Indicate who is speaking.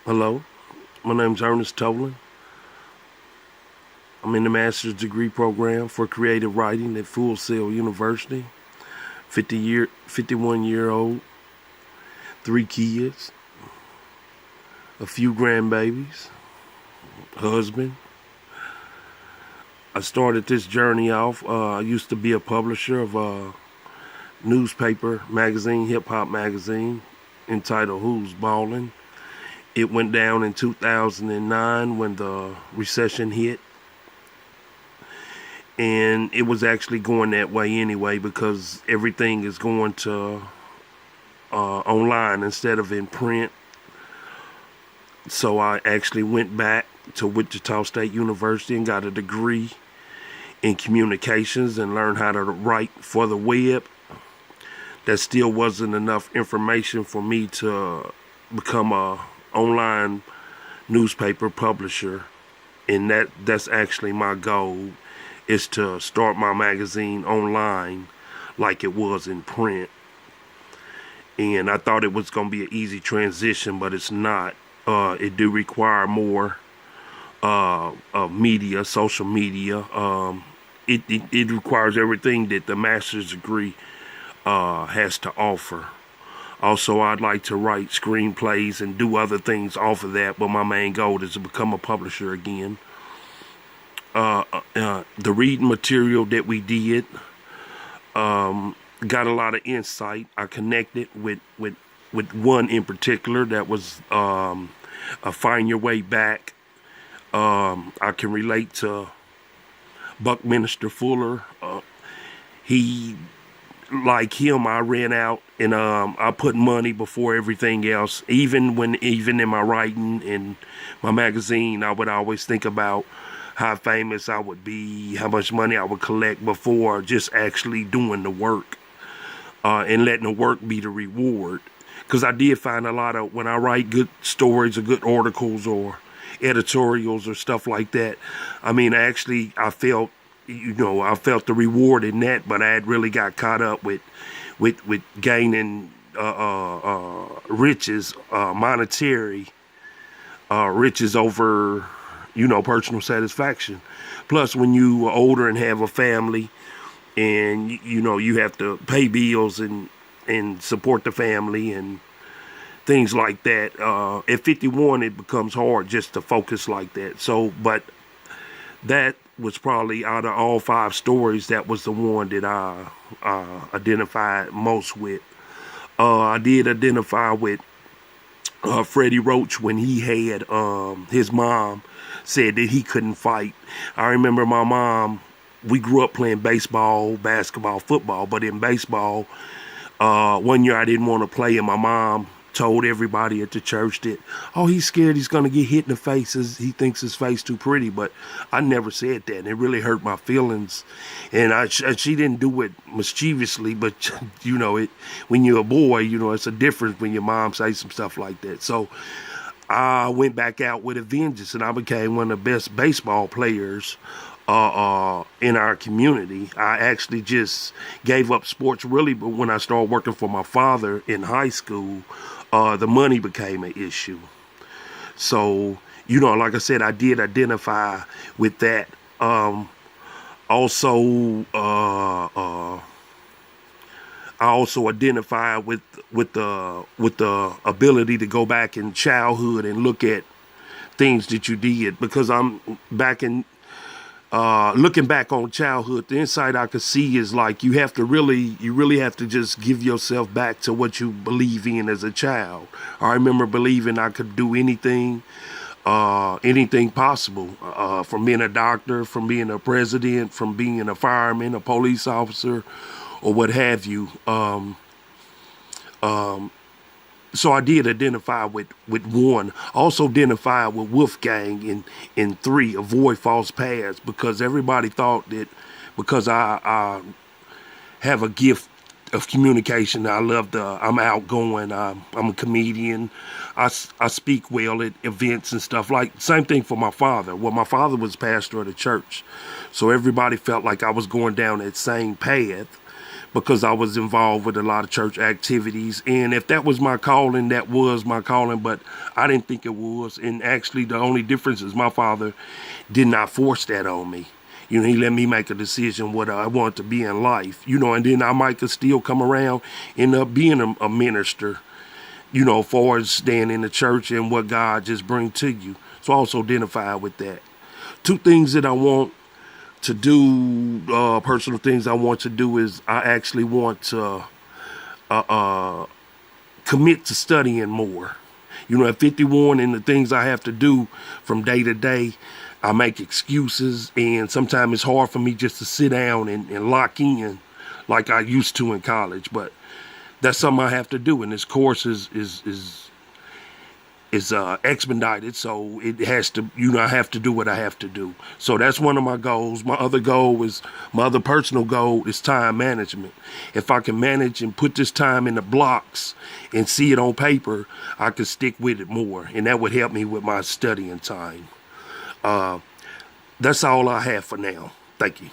Speaker 1: Hello, my name's Ernest Tolan. I'm in the master's degree program for creative writing at Full Sail University. 51-year-old, 3 kids, a few grandbabies, husband. I started this journey off. I used to be a publisher of a newspaper magazine, hip hop magazine, entitled Who's Ballin'. It went down in 2009 when the recession hit. And it was actually going that way anyway because everything is going to online instead of in print. So I actually went back to Wichita State University and got a degree in communications and learned how to write for the web. That still wasn't enough information for me to become a online newspaper publisher, and that's actually my goal, is to start my magazine online like it was in print. And I thought it was going to be an easy transition, but it's not. It do require more media, social media. It requires everything that the master's degree has to offer. Also, I'd like to write screenplays and do other things off of that, but my main goal is to become a publisher again. The reading material that we did got a lot of insight. I connected with one in particular that was a Find Your Way Back. I can relate to Buckminster Fuller. Like him, I ran out and I put money before everything else. Even in my writing and my magazine, I would always think about how famous I would be, how much money I would collect before just actually doing the work and letting the work be the reward. Because I did find a lot of, when I write good stories or good articles or editorials or stuff like that, I felt the reward in that, but I had really got caught up with gaining riches, monetary riches over, personal satisfaction. Plus, when you are older and have a family, and you have to pay bills and support the family and things like that. At 51, it becomes hard just to focus like that. So, but that was probably, out of all 5 stories, that was the one that I identified most with. I did identify with Freddie Roach when he had his mom said that he couldn't fight. I remember my mom, we grew up playing baseball, basketball, football, but in baseball, one year I didn't want to play, and my mom told everybody at the church that, oh, he's scared he's going to get hit in the face. He thinks his face too pretty. But I never said that, and it really hurt my feelings. And she didn't do it mischievously, but when you're a boy, it's a difference when your mom says some stuff like that. So I went back out with a vengeance, and I became one of the best baseball players in our community. I actually just gave up sports really, but when I started working for my father in high school, the money became an issue. So, like I said, I did identify with that. Also, I also identify with the ability to go back in childhood and look at things that you did, because I'm back in looking back on childhood. The insight I could see is like you really have to just give yourself back to what you believe in as a child. I remember believing I could do anything possible, from being a doctor, from being a president, from being a fireman, a police officer, or what have you. So I did identify with one. Also identify with Wolfgang in 3, Avoid False Paths, because everybody thought that because I have a gift of communication, I'm outgoing, I'm a comedian, I speak well at events and stuff. Like, same thing for my father. Well, my father was pastor of the church, so everybody felt like I was going down that same path. because I was involved with a lot of church activities. And if that was my calling, that was my calling, but I didn't think it was. And actually, the only difference is my father did not force that on me. You know, he let me make a decision what I want to be in life, you know, and then I might could still come around, end up being a minister, you know, far as staying in the church and what God just bring to you. So I also identify with that. Two things that I want to do, personal things I want to do, is I actually want to commit to studying more. You know, at 51 and the things I have to do from day to day, I make excuses, and sometimes it's hard for me just to sit down and lock in like I used to in college. But that's something I have to do, and this course is expedited, so it has to, you know, I have to do what I have to do. So that's one of my goals. My other personal goal is time management. If I can manage and put this time in the blocks and see it on paper, I could stick with it more, and that would help me with my studying time. That's all I have for now. Thank you.